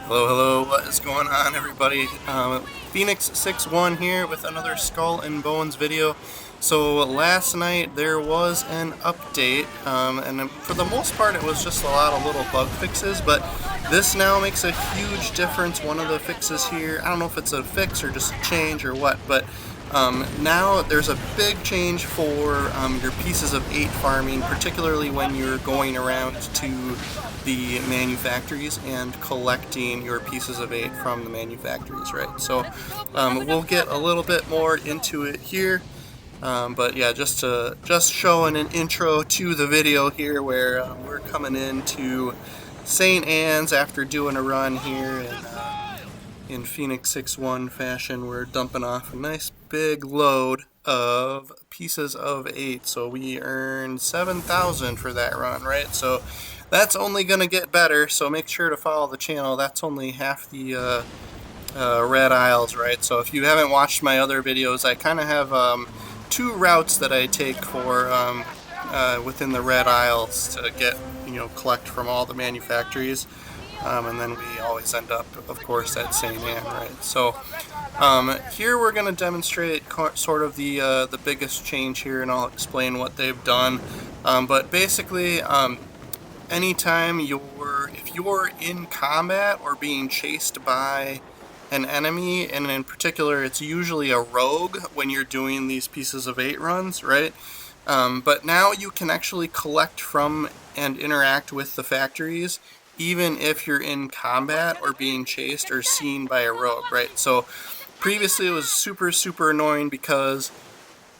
Hello, hello, what is going on, everybody? Phoenix61 here with another Skull and Bones video. So last night there was an update, and for the most part it was just a lot of little bug fixes, but this now makes a huge difference. One of the fixes here, I don't know if it's a fix or just a change or what, but now there's a big change for your pieces of 8 farming, particularly when you're going around to the manufactories and collecting your pieces of 8 from the manufactories, right? So we'll get a little bit more into it here, but yeah, just showing an intro to the video here where we're coming into St. Anne's after doing a run here, and in Phoenix61 fashion, we're dumping off a nice big load of pieces of 8. So we earned 7,000 for that run, right? So that's only going to get better, so make sure to follow the channel. That's only half the red isles, right? So if you haven't watched my other videos, I kind of have 2 routes that I take for within the red isles to get, collect from all the manufactories. And then we always end up, of course, at St. Anne, right? So here we're going to demonstrate sort of the biggest change here, and I'll explain what they've done. But basically, anytime if you're in combat or being chased by an enemy, and in particular, it's usually a rogue when you're doing these pieces of 8 runs, right? But now you can actually collect from and interact with the factories even if you're in combat or being chased or seen by a rogue, right? So previously it was super annoying because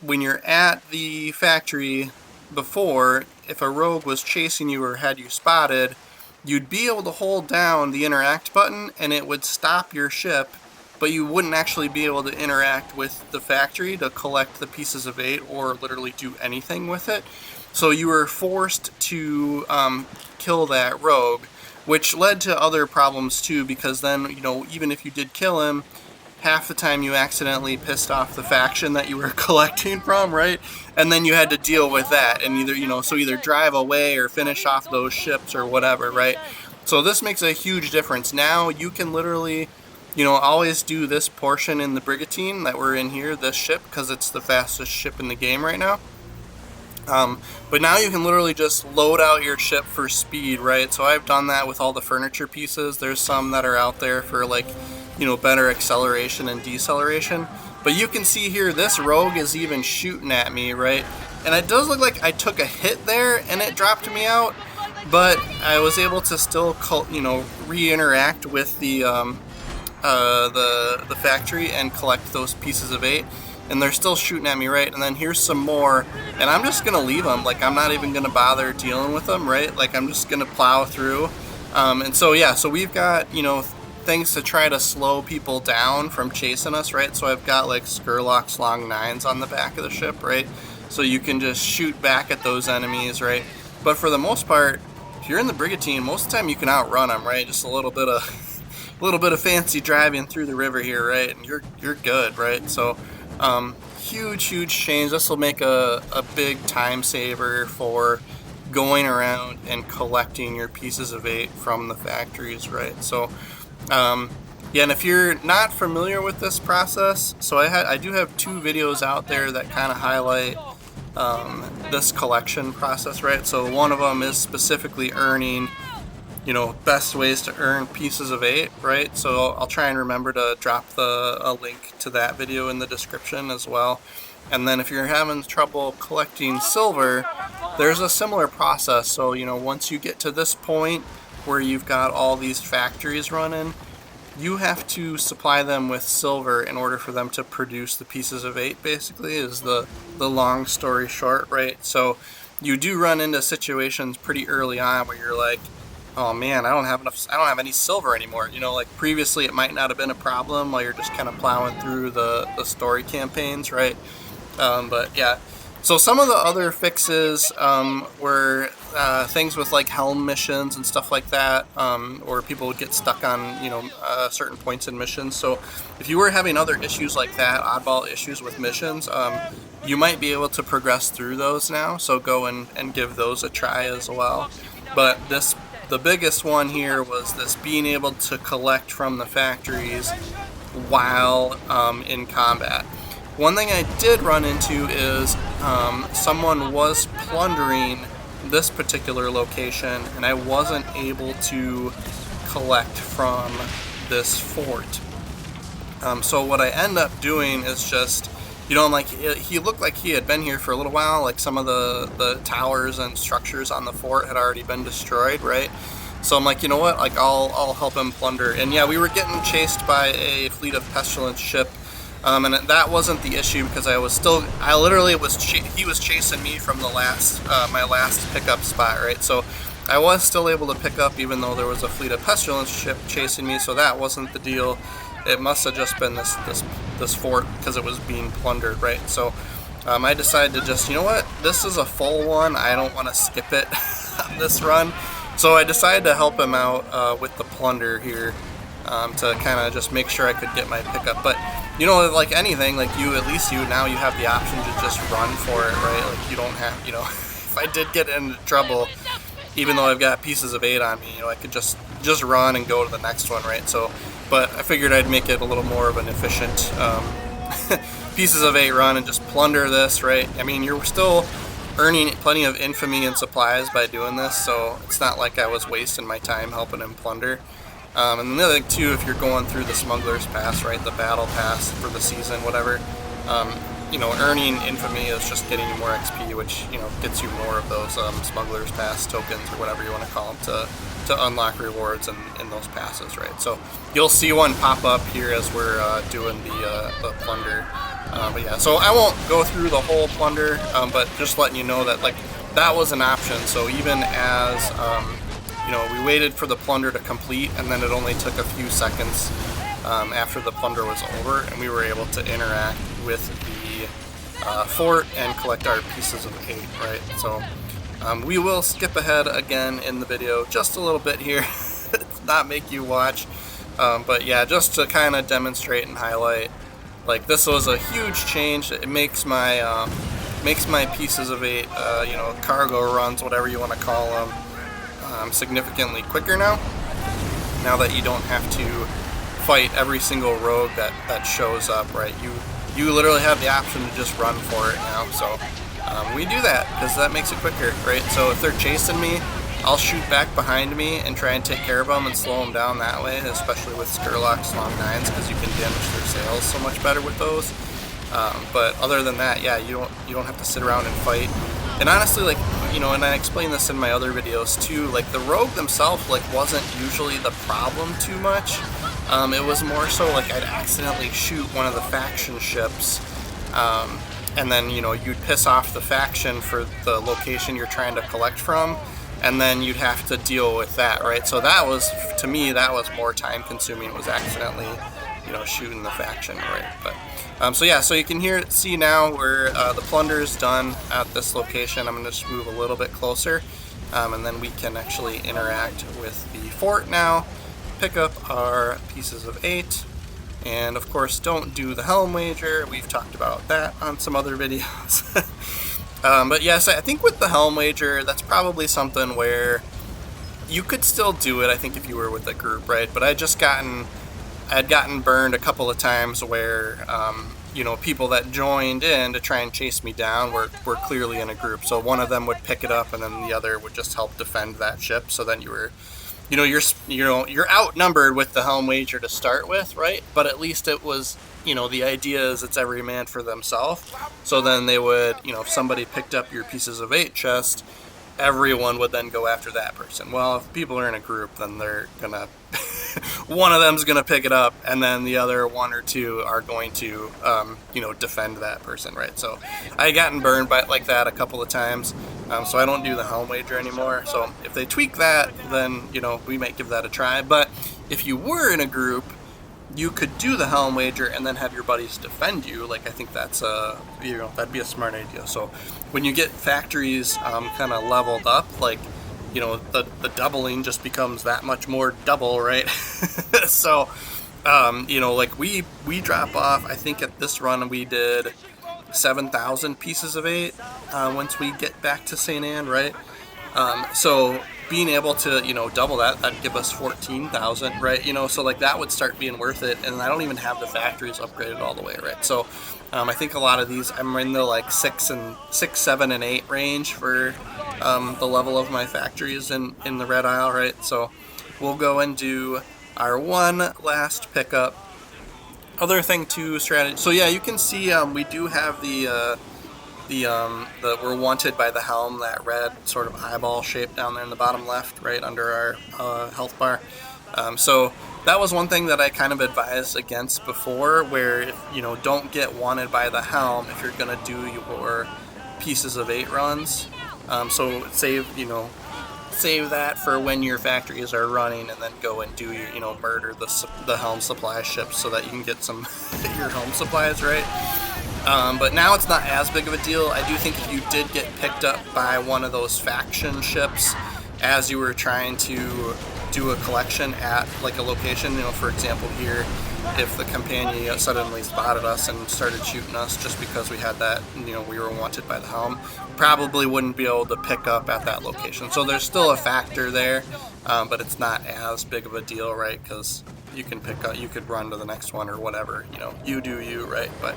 when you're at the factory before, if a rogue was chasing you or had you spotted, you'd be able to hold down the interact button and it would stop your ship, but you wouldn't actually be able to interact with the factory to collect the pieces of 8 or literally do anything with it. So you were forced to kill that rogue, which led to other problems too, because then, even if you did kill him, half the time you accidentally pissed off the faction that you were collecting from, right? And then you had to deal with that and either drive away or finish off those ships or whatever, right? So this makes a huge difference. Now you can literally, always do this portion in the brigantine that we're in here, this ship, because it's the fastest ship in the game right now. But now you can literally just load out your ship for speed, right? So I've done that with all the furniture pieces. There's some that are out there for better acceleration and deceleration. But you can see here, this rogue is even shooting at me, right? And it does look like I took a hit there and it dropped me out, but I was able to still, re-interact with the factory and collect those pieces of 8. And they're still shooting at me, right? And then here's some more, and I'm just gonna leave them. I'm not even gonna bother dealing with them, right? I'm just gonna plow through. And so yeah, so we've got things to try to slow people down from chasing us, right? So I've got Skurlock's long 9s on the back of the ship, right? So you can just shoot back at those enemies, right? But for the most part, if you're in the brigantine, most of the time you can outrun them, right? Just a little bit of fancy driving through the river here, right? And you're good, right? So huge change. This will make a big time saver for going around and collecting your pieces of 8 from the factories, right? So yeah, and if you're not familiar with this process, so I do have 2 videos out there that kind of highlight this collection process, right? So one of them is specifically earning best ways to earn pieces of 8, right? So I'll try and remember to drop a link to that video in the description as well. And then if you're having trouble collecting silver, there's a similar process. So once you get to this point where you've got all these factories running, you have to supply them with silver in order for them to produce the pieces of 8, basically, is the long story short, right? So you do run into situations pretty early on where you're like, oh man, I don't have any silver anymore. Previously it might not have been a problem while you're just kind of plowing through the story campaigns, right? But yeah, so some of the other fixes were things with Helm missions and stuff like that, or people would get stuck on certain points in missions. So if you were having other issues like that, oddball issues with missions, you might be able to progress through those now. So go and give those a try as well. But this the biggest one here was this being able to collect from the factories while in combat. One thing I did run into is someone was plundering this particular location, and I wasn't able to collect from this fort. So what I end up doing is just, like he looked like he had been here for a little while, like some of the towers and structures on the fort had already been destroyed, right? So I'm like, you know what, like I'll help him plunder. And yeah, we were getting chased by a fleet of pestilence ship, and that wasn't the issue because he was chasing me from the my last pickup spot, right? So I was still able to pick up even though there was a fleet of pestilence ship chasing me, so that wasn't the deal. It must have just been this fort because it was being plundered, right? So I decided to just, you know what, this is a full one, I don't want to skip it on this run. So I decided to help him out with the plunder here to kind of just make sure I could get my pickup. But like anything, like at least now you have the option to just run for it, right? Like you don't have, if I did get into trouble, even though I've got pieces of 8 on me, I could just run and go to the next one, right? So, but I figured I'd make it a little more of an efficient pieces of 8 run and just plunder this, right? I mean, you're still earning plenty of infamy and supplies by doing this, so it's not like I was wasting my time helping him plunder. And the other thing too, if you're going through the Smuggler's Pass, right, the battle pass for the season, whatever, earning infamy is just getting you more XP, which gets you more of those Smuggler's Pass tokens or whatever you want to call them to unlock rewards in those passes, right? So you'll see one pop up here as we're doing the plunder. But yeah, so I won't go through the whole plunder, but just letting you know that that was an option. So even as we waited for the plunder to complete, and then it only took a few seconds after the plunder was over, and we were able to interact with the fort and collect our pieces of 8, right? So we will skip ahead again in the video just a little bit here, not make you watch, but yeah, just to kind of demonstrate and highlight, like this was a huge change. It makes my pieces of 8, cargo runs, whatever you want to call them, significantly quicker now that you don't have to fight every single rogue that shows up, right? You literally have the option to just run for it now. So we do that because that makes it quicker, right? So if they're chasing me, I'll shoot back behind me and try and take care of them and slow them down that way, especially with Skurlock's long 9s, because you can damage their sails so much better with those. But other than that, yeah, you don't have to sit around and fight. And honestly, and I explained this in my other videos too, like the rogue themselves wasn't usually the problem too much. It was more so like I'd accidentally shoot one of the faction ships, and then you'd piss off the faction for the location you're trying to collect from, and then you'd have to deal with that, right? So that was, to me, that was more time consuming, was accidentally shooting the faction, right? But so yeah, so you can see now where the plunder is done at this location. I'm going to just move a little bit closer, and then we can actually interact with the fort now, pick up our pieces of 8, and of course don't do the Helm Wager. We've talked about that on some other videos. But yes, I think with the Helm Wager, that's probably something where you could still do it, I think, if you were with a group, right? But I'd gotten burned a couple of times where, people that joined in to try and chase me down were clearly in a group. So one of them would pick it up and then the other would just help defend that ship. So then you're outnumbered with the Helm Wager to start with, right? But at least it was, the idea is it's every man for themselves. So then they would, if somebody picked up your pieces of 8 chest, everyone would then go after that person. Well, if people are in a group, then they're gonna one of them's gonna pick it up, and then the other 1 or 2 are going to defend that person, right? So I gotten burned by like that a couple of times, so I don't do the Helm Wager anymore. So if they tweak that, then we might give that a try. But if you were in a group, you could do the Helm Wager and then have your buddies defend you. Like, I think that's that'd be a smart idea. So when you get factories kind of leveled up, like, the doubling just becomes that much more double, right? So like we drop off, I think at this run we did 7,000 pieces of 8 once we get back to St. Anne, right? So being able to, you know, double that, that'd give us 14,000, right? You know, so like that would start being worth it, and I don't even have the factories upgraded all the way, right? So I think a lot of these, I'm in the like 6, 7, and 8 range for the level of my factories in the Red Isle, right? So we'll go and do our one last pickup. Other thing too, strategy. So yeah, you can see we do have the we're wanted by the helm, that red sort of eyeball shape down there in the bottom left, right under our health bar. So that was one thing that I kind of advised against before, where you know, don't get wanted by the helm if you're gonna do your pieces of 8 runs. So save that for when your factories are running, and then go and do your, you know, murder the helm supply ships so that you can get some your helm supplies, right? But now it's not as big of a deal. I do think if you did get picked up by one of those faction ships as you were trying to do a collection at like a location, you know, for example here, if the companion suddenly spotted us and started shooting us just because we had that, you know, we were wanted by the helm, probably wouldn't be able to pick up at that location. So there's still a factor there, but it's not as big of a deal, right? Because you can pick up, you could run to the next one or whatever, you know, you do you, right? But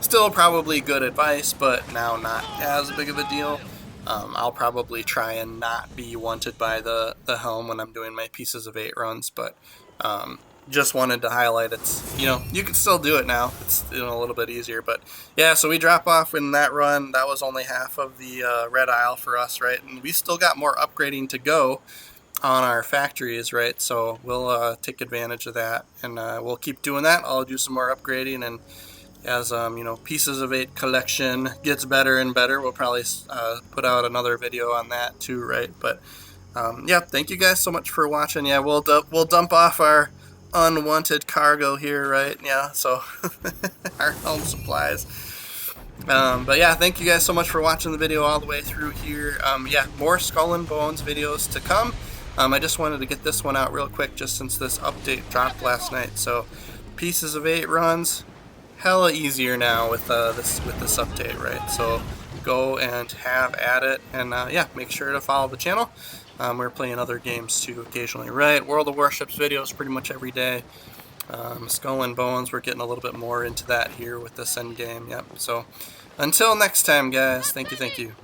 still probably good advice, but now not as big of a deal. I'll probably try and not be wanted by the helm when I'm doing my pieces of 8 runs, but just wanted to highlight it's, you know, you can still do it now. It's, you know, a little bit easier, but yeah, so we drop off in that run. That was only half of the Red Isle for us, right? And we still got more upgrading to go on our factories, right? So we'll take advantage of that, and we'll keep doing that. I'll do some more upgrading, and as you know, pieces of 8 collection gets better and better, we'll probably put out another video on that too, right? But yeah, thank you guys so much for watching. Yeah, we'll dump off our unwanted cargo here, right? Yeah, so our home supplies. But yeah, thank you guys so much for watching the video all the way through here. Yeah, more Skull and Bones videos to come. I just wanted to get this one out real quick just since this update dropped last night. So pieces of 8 runs, hella easier now with this update, right? So go and have at it, and yeah, make sure to follow the channel. We're playing other games too occasionally, right? World of Warships videos pretty much every day. Skull and Bones, we're getting a little bit more into that here with this end game. Yep. So until next time, guys, thank you.